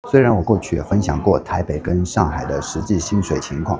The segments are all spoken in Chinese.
虽然我过去也分享过台北跟上海的实际薪水情况，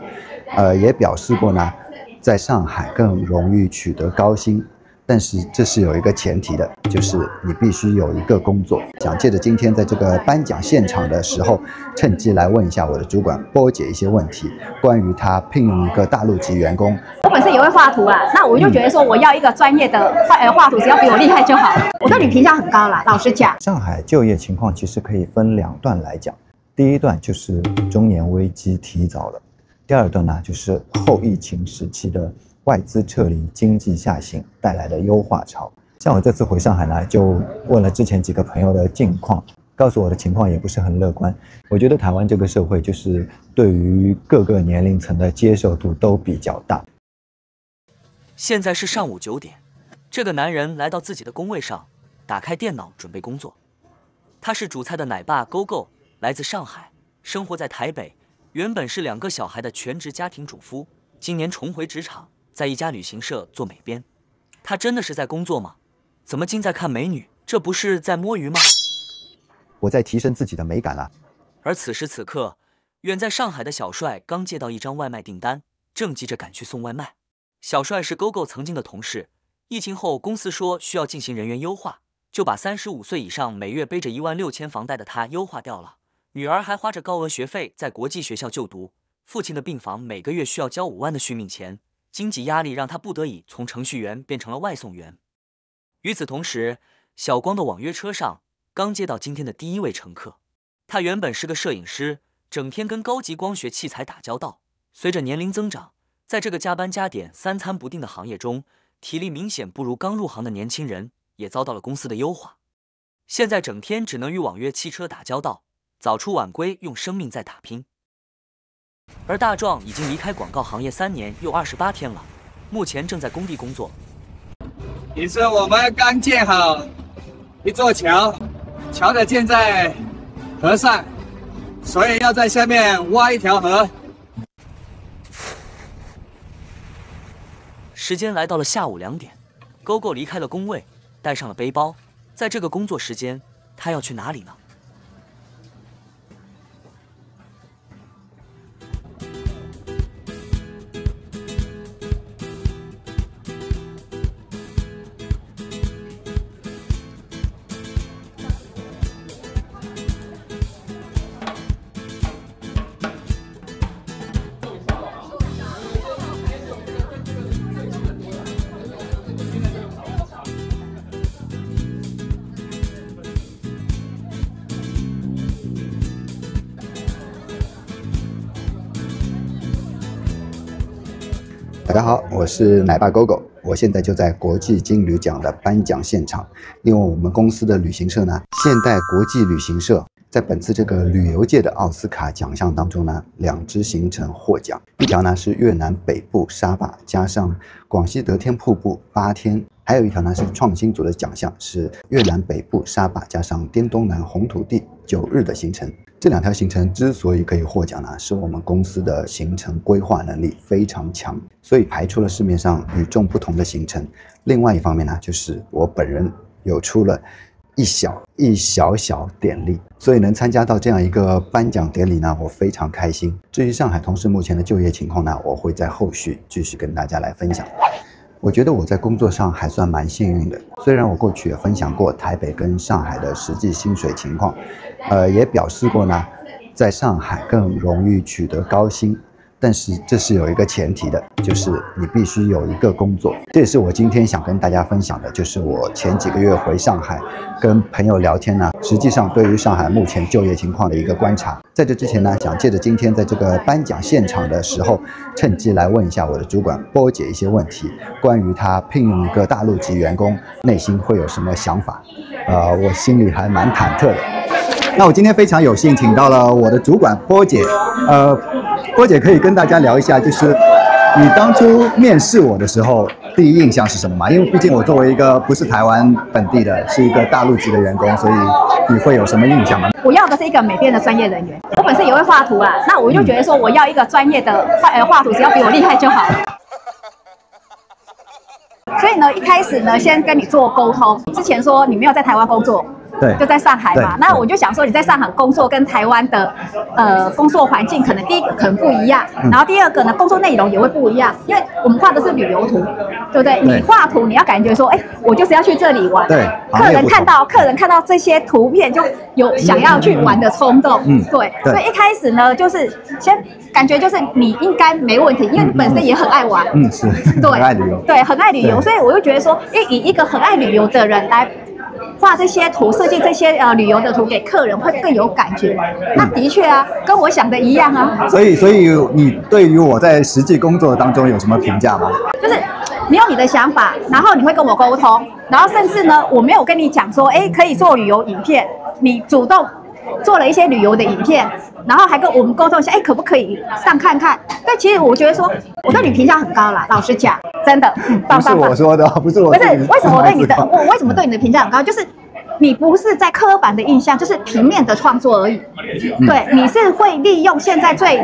也表示过呢，在上海更容易取得高薪，但是这是有一个前提的，就是你必须有一个工作。想借着今天在这个颁奖现场的时候，趁机来问一下我的主管波姐一些问题，关于他聘用一个大陆籍员工。我本身也会画图啦，那我就觉得说我要一个专业的画图，只要比我厉害就好。我对你评价很高啦，老实讲。上海就业情况其实可以分两段来讲，第一段就是中年危机提早了，第二段呢就是后疫情时期的外资撤离、经济下行带来的优化潮。像我这次回上海呢，就问了之前几个朋友的近况，告诉我的情况也不是很乐观。我觉得台湾这个社会就是对于各个年龄层的接受度都比较大。现在是上午9点，这个男人来到自己的工位上，打开电脑准备工作。他是煮菜的奶爸 GoGo， 来自上海，生活在台北，原本是2个小孩的全职家庭主妇，今年重回职场，在一家旅行社做美编。他真的是在工作吗？怎么竟在看美女？这不是在摸鱼吗？我在提升自己的美感啦。而此时此刻，远在上海的小帅刚接到一张外卖订单，正急着赶去送外卖。小帅是 GoGo 曾经的同事，疫情后公司说需要进行人员优化，就把35岁以上每月背着16000房贷的他优化掉了。女儿还花着高额学费在国际学校就读，父亲的病房每个月需要交5万的续命钱，经济压力让他不得已从程序员变成了外送员。与此同时，小光的网约车上刚接到今天的第一位乘客。他原本是个摄影师，整天跟高级光学器材打交道。随着年龄增长，在这个加班加点、3餐不定的行业中，体力明显不如刚入行的年轻人，也遭到了公司的优化。现在整天只能与网约汽车打交道，早出晚归，用生命在打拼。而大壮已经离开广告行业3年又28天了，目前正在工地工作。也是我们刚建好一座桥，桥的建在河上，所以要在下面挖一条河。时间来到了下午2点，GoGo离开了工位，带上了背包。在这个工作时间，他要去哪里呢？大家好，我是奶爸 GoGo， 我现在就在国际金旅奖的颁奖现场。因为我们公司的旅行社呢，现代国际旅行社在本次这个旅游界的奥斯卡奖项当中呢，2支行程获奖，一条呢是越南北部沙巴加上广西得天瀑布8天，还有一条呢是创新组的奖项，是越南北部沙巴加上滇东南红土地9日的行程。这2条行程之所以可以获奖呢，是我们公司的行程规划能力非常强，所以排出了市面上与众不同的行程。另外一方面呢，就是我本人有出了一小小点力，所以能参加到这样一个颁奖典礼呢，我非常开心。至于上海同事目前的就业情况呢，我会在后续继续跟大家来分享。我觉得我在工作上还算蛮幸运的，虽然我过去也分享过台北跟上海的实际薪水情况，也表示过呢，在上海更容易取得高薪，但是这是有一个前提的，就是你必须有一个工作。这也是我今天想跟大家分享的，就是我前几个月回上海跟朋友聊天呢，实际上对于上海目前就业情况的一个观察。在这之前呢，想借着今天在这个颁奖现场的时候，趁机来问一下我的主管波姐一些问题，关于他聘用一个大陆籍员工，内心会有什么想法？我心里还蛮忐忑的。那我今天非常有幸请到了我的主管波姐，波姐可以跟大家聊一下，就是你当初面试我的时候，第一印象是什么吗？因为毕竟我作为一个不是台湾本地的，是一个大陆籍的员工，所以你会有什么印象吗？我要的是一个美编的专业人员。我本身也会画图啦，那我就觉得说我要一个专业的画图，只要比我厉害就好。所以呢，一开始呢，先跟你做沟通。之前说你没有在台湾工作，对，就在上海嘛。那我就想说，你在上海工作跟台湾的工作环境可能第一个可能不一样，然后第二个呢，工作内容也会不一样，因为我们画的是旅游图，对不对？你画图你要感觉说，哎，我就是要去这里玩，对，客人看到这些图片就有想要去玩的冲动，对，所以一开始呢，就是先感觉就是你应该没问题，因为你本身也很爱玩，是，对，很爱旅游，对，很爱旅游，所以我就觉得说，以一个很爱旅游的人来画这些图，设计这些旅游的图给客人会更有感觉。那的确啊，跟我想的一样啊。所以你对于我在实际工作当中有什么评价吗？就是你有你的想法，然后你会跟我沟通，然后甚至呢，我没有跟你讲说，哎，可以做旅游影片，你主动做了一些旅游的影片，然后还跟我们沟通一下，哎，可不可以上看看？但其实我觉得说，我对你评价很高啦，老实讲，真的，不是我说的，不是我，不是为什么我为什么对你的评价很高？就是你不是在刻板的印象，就是平面的创作而已。对，你是会利用现在最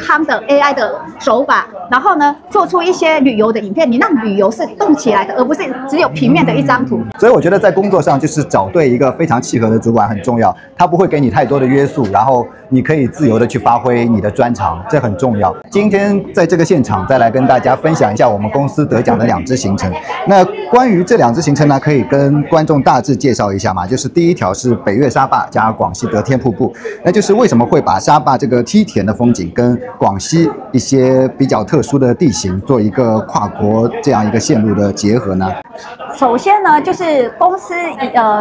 夯的 AI 的手法，然后呢，做出一些旅游的影片，你让旅游是动起来的，而不是只有平面的一张图。所以我觉得在工作上，就是找对一个非常契合的主管很重要，他不会给你太多的约束，然后你可以自由的去发挥你的专长，这很重要。今天在这个现场再来跟大家分享一下我们公司得奖的2支行程。那关于这2支行程呢，可以跟观众大致介绍一下嘛，就是第一条是北岳沙坝加广西得天瀑布，那就是为什么会把沙坝这个梯田的风景跟广西一些比较特殊的地形做一个跨国这样一个线路的结合呢？首先呢，就是公司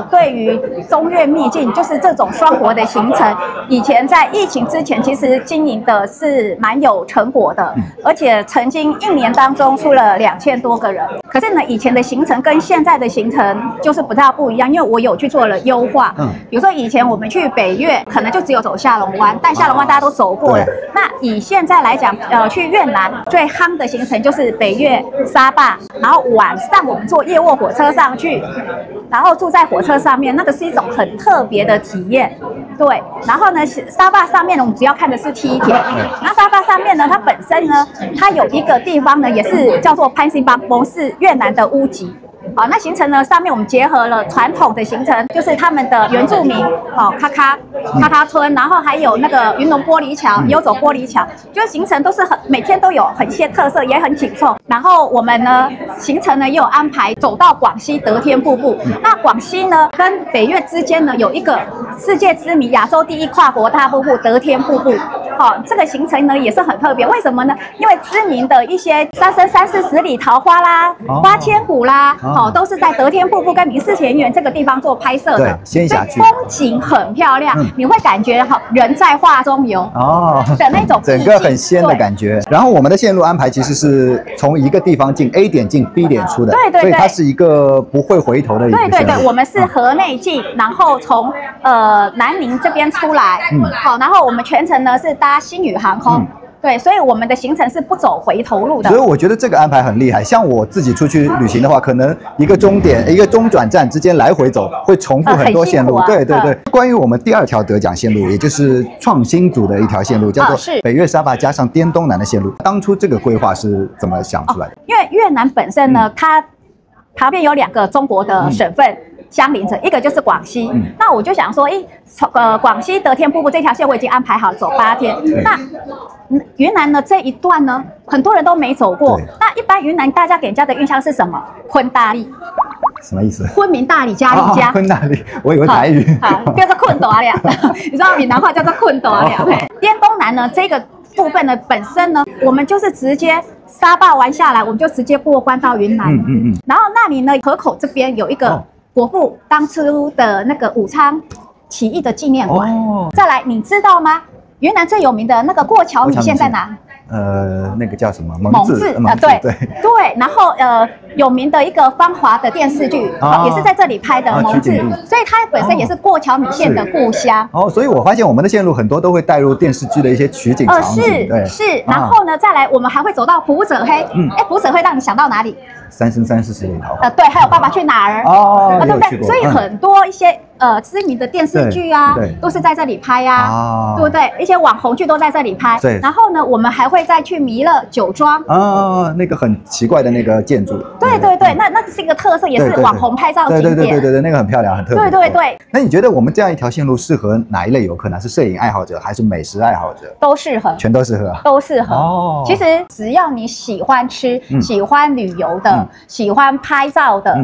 对于中越秘境，就是这种双国的行程，以前在疫情之前，其实经营的是蛮有成果的，而且曾经1年当中出了2000多个人。可是呢，以前的行程跟现在的行程就是不太不一样，因为我有去做了优化。比如说以前我们去北岳，可能就只有走下龙湾，但下龙湾大家都走过了。那以现在来讲，去越南最夯的行程就是北岳、沙坝，然后晚上我们坐夜卧火车上去，然后住在火车上面，那个是一种很特别的体验。对，然后呢，沙坝上面呢，我们主要看的是梯田。那沙坝上面呢，它本身呢，它有一个地方呢，也是叫做潘辛邦峰，是越南的屋脊。好，那行程呢，上面我们结合了传统的行程，就是他们的原住民，咔咔村，然后还有那个云龙玻璃桥、游走玻璃桥，就是行程都是每天都有很些特色，也很紧凑。然后我们呢，行程呢也有安排走到广西得天瀑布。那广西呢跟北岳之间呢有一个世界知名、亚洲第一跨国大瀑布得天瀑布。好，这个行程呢也是很特别，为什么呢？因为知名的一些三生30里桃花啦、八千谷啦，都是在得天瀑布跟明寺田园这个地方做拍摄的。对，仙侠剧，风景很漂亮，你会感觉人在画中游的那种，整个很仙的感觉。然后我们的线路安排其实是从一个地方进 A 点进 B 点出的，对，所以它是一个不会回头的一个线路。对，我们是河内进，然后从南宁这边出来，好，然后我们全程呢是搭星宇航空。对，所以我们的行程是不走回头路的。所以我觉得这个安排很厉害。像我自己出去旅行的话，可能一个终点、一个中转站之间来回走，会重复很多线路。对。关于我们第2条得奖线路，也就是创新组的一条线路，叫做北岳沙坝加上滇东南的线路。当初这个规划是怎么想出来的？因为越南本身呢，它旁边有2个中国的省份。相邻着，一个就是广西。那我就想说，广西得天瀑布这条线我已经安排好走8天。那云南呢这一段呢，很多人都没走过。那一般云南大家给人家的印象是什么？昆大理。什么意思？昆明大理嘉义家。昆大理，我以为台语。好，叫做昆大了。你知道闽南话叫做昆大了。滇东南呢这个部分呢，本身呢，我们就是直接沙坝玩下来，我们就直接过关到云南。然后那里呢，河口这边有一个。国父当初的那个武昌起义的纪念馆。再来，你知道吗？云南最有名的那个过桥米线在哪？那个叫什么？蒙自对。然后有名的一个芳华的电视剧，也是在这里拍的蒙自，所以它本身也是过桥米线的故乡。所以我发现我们的线路很多都会带入电视剧的一些取景场景。是。然后呢，再来我们还会走到普者黑。普者黑让你想到哪里？三生30里桃花。对，还有《爸爸去哪儿》对不对？所以很多一些知名的电视剧啊，都是在这里拍啊，对不对？一些网红剧都在这里拍。然后呢，我们还会再去弥勒酒庄。那个很奇怪的那个建筑。对，对对对，那是一个特色，也是网红拍照景点。对，那个很漂亮，很特别。对。那你觉得我们这样一条线路适合哪一类游客呢？是摄影爱好者还是美食爱好者？都适合，全都适合，都适合。哦，其实只要你喜欢吃、喜欢旅游的、喜欢拍照的。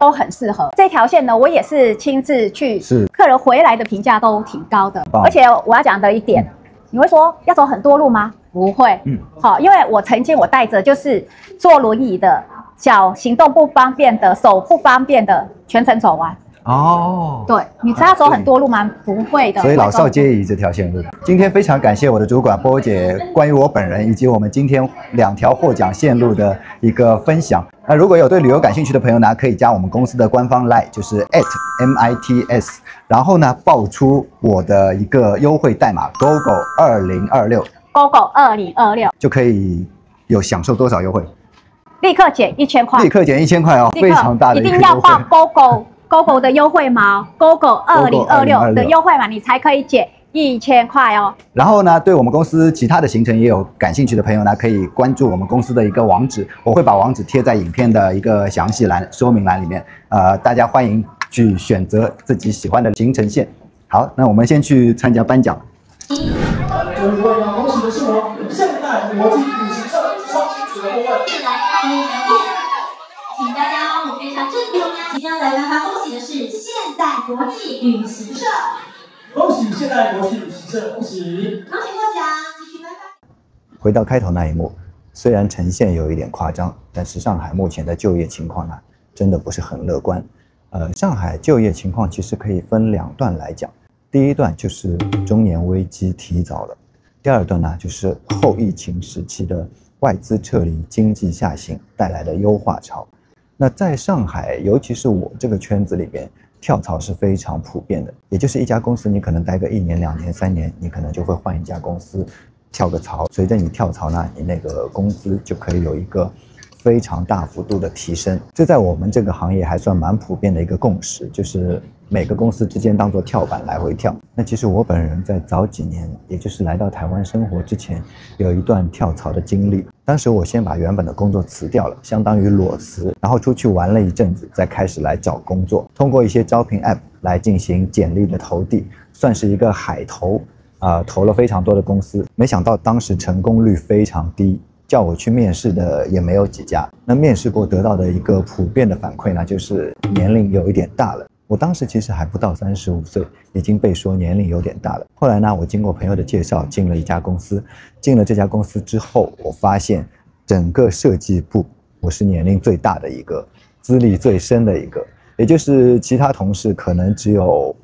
都很适合这条线呢，我也是亲自去，客人回来的评价都挺高的。而且我要讲的一点，你会说要走很多路吗？不会，好，因为我曾经带着就是坐轮椅的、脚行动不方便的、手不方便的，全程走完。哦，对，你知道走很多路吗？不会的。所以老少皆宜这条线路。今天非常感谢我的主管波姐关于我本人以及我们今天2条获奖线路的一个分享。那如果有对旅游感兴趣的朋友呢，可以加我们公司的官方 LINE， 就是 @MITS， 然后呢报出我的一个优惠代码 GOGO2026，GOGO 2026就可以有享受多少优惠？立刻减1000块，立刻减1000块哦，非常大的一个优惠。一定要报GOGO 的优惠码，GOGO 2026的优惠码，你才可以减1000块哦。然后呢，对我们公司其他的行程也有感兴趣的朋友呢，可以关注我们公司的一个网址，我会把网址贴在影片的一个详细说明栏里面。大家欢迎去选择自己喜欢的行程线。好，那我们先去参加颁奖。有一位要恭喜的是我现代国际旅行社双星组的部分。是来开幕的。请大家帮我非常郑重即将来为他恭喜的是现代国际旅行社。恭喜现代国际旅行社，恭喜！恭喜获奖，继续拜拜。回到开头那一幕，虽然呈现有一点夸张，但是上海目前的就业情况呢，真的不是很乐观。上海就业情况其实可以分2段来讲，第一段就是中年危机提早了，第2段呢就是后疫情时期的外资撤离、经济下行带来的优化潮。那在上海，尤其是我这个圈子里边，跳槽是非常普遍的，也就是一家公司你可能待个1年、2年、3年，你可能就会换一家公司，跳个槽。随着你跳槽呢，你那个工资就可以有一个非常大幅度的提升。这在我们这个行业还算蛮普遍的一个共识，就是每个公司之间当做跳板来回跳。那其实我本人在早几年，也就是来到台湾生活之前，有一段跳槽的经历。当时我先把原本的工作辞掉了，相当于裸辞，然后出去玩了一阵子，再开始来找工作，通过一些招聘 App 来进行简历的投递，算是一个海投，投了非常多的公司。没想到当时成功率非常低，叫我去面试的也没有几家。那面试过得到的一个普遍的反馈呢，就是年龄有一点大了。我当时其实还不到35岁，已经被说年龄有点大了。后来呢，我经过朋友的介绍进了一家公司，进了这家公司之后，我发现整个设计部我是年龄最大的一个，资历最深的一个，也就是其他同事可能只有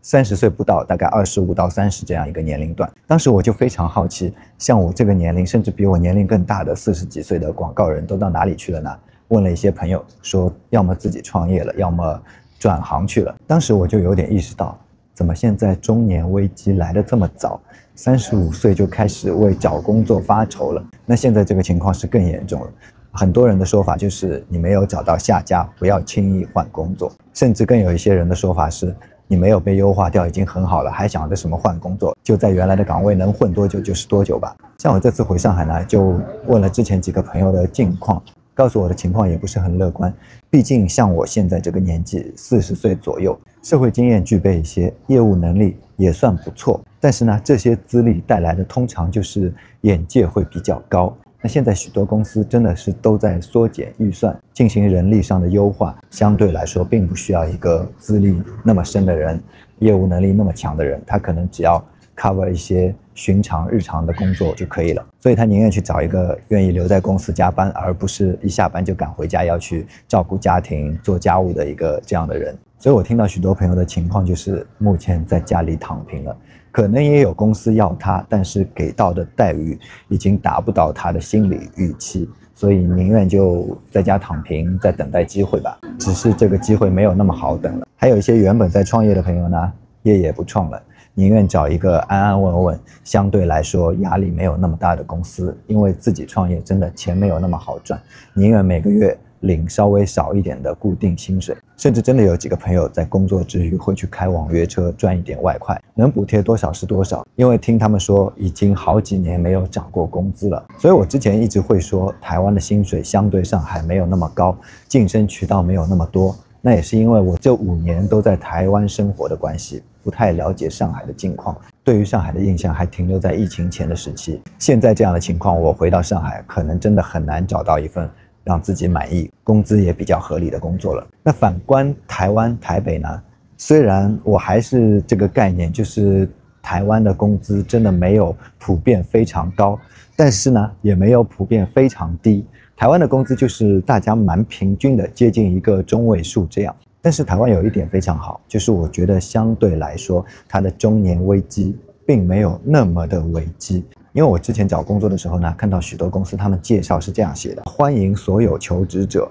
30岁不到，大概25到30这样一个年龄段。当时我就非常好奇，像我这个年龄，甚至比我年龄更大的40几岁的广告人都到哪里去了呢？问了一些朋友，说要么自己创业了，要么转行去了。当时我就有点意识到，怎么现在中年危机来得这么早，35岁就开始为找工作发愁了。那现在这个情况是更严重了。很多人的说法就是你没有找到下家，不要轻易换工作，甚至更有一些人的说法是你没有被优化掉已经很好了，还想着什么换工作，就在原来的岗位能混多久就是多久吧。像我这次回上海呢，就问了之前几个朋友的近况，告诉我的情况也不是很乐观。毕竟像我现在这个年纪，40岁左右，社会经验具备一些，业务能力也算不错，但是呢，这些资历带来的通常就是眼界会比较高。那现在许多公司真的是都在缩减预算，进行人力上的优化，相对来说并不需要一个资历那么深的人，业务能力那么强的人，他可能只要 cover 一些寻常日常的工作就可以了，所以他宁愿去找一个愿意留在公司加班，而不是一下班就赶回家要去照顾家庭做家务的一个这样的人。所以我听到许多朋友的情况就是目前在家里躺平了，可能也有公司要他，但是给到的待遇已经达不到他的心理预期，所以宁愿就在家躺平，再等待机会吧。只是这个机会没有那么好等了。还有一些原本在创业的朋友呢，也不创了，宁愿找一个安安稳稳，相对来说压力没有那么大的公司，因为自己创业真的钱没有那么好赚，宁愿每个月领稍微少一点的固定薪水，甚至真的有几个朋友在工作之余会去开网约车赚一点外快，能补贴多少是多少，因为听他们说已经好几年没有涨过工资了。所以我之前一直会说台湾的薪水相对上海没有那么高，晋升渠道没有那么多，那也是因为我这5年都在台湾生活的关系，不太了解上海的境况，对于上海的印象还停留在疫情前的时期。现在这样的情况，我回到上海可能真的很难找到一份让自己满意、工资也比较合理的工作了。那反观台湾台北呢，虽然我还是这个概念，就是台湾的工资真的没有普遍非常高，但是呢也没有普遍非常低。台湾的工资就是大家蛮平均的，接近一个中位数这样。但是台湾有一点非常好，就是我觉得相对来说它的中年危机并没有那么的危机。因为我之前找工作的时候呢，看到许多公司他们介绍是这样写的：欢迎所有求职者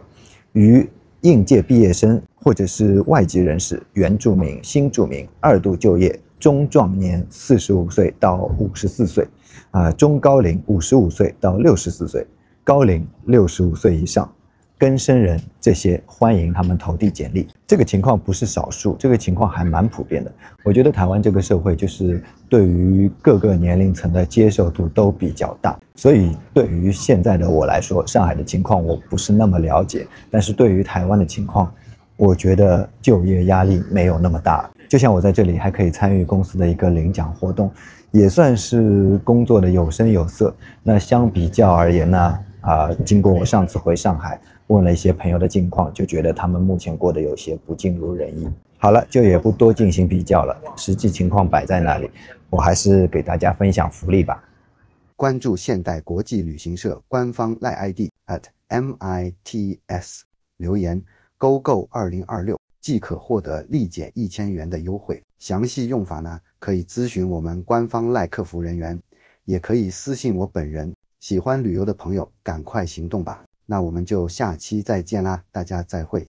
于应届毕业生或者是外籍人士、原住民、新住民、2度就业、中壮年45岁到54岁，中高龄55岁到64岁，高龄65岁以上，更生人，这些欢迎他们投递简历。这个情况不是少数，这个情况还蛮普遍的。我觉得台湾这个社会就是对于各个年龄层的接受度都比较大，所以对于现在的我来说，上海的情况我不是那么了解，但是对于台湾的情况，我觉得就业压力没有那么大。就像我在这里还可以参与公司的一个领奖活动，也算是工作的有声有色。那相比较而言呢，经过我上次回上海问了一些朋友的近况，就觉得他们目前过得有些不尽如人意。好了，就也不多进行比较了，实际情况摆在那里，我还是给大家分享福利吧。关注现代国际旅行社官方赖 ID @MITS， 留言GoGo2026即可获得立减1000元的优惠。详细用法呢，可以咨询我们官方赖客服人员，也可以私信我本人。喜欢旅游的朋友赶快行动吧。那我们就下期再见啦，大家再会。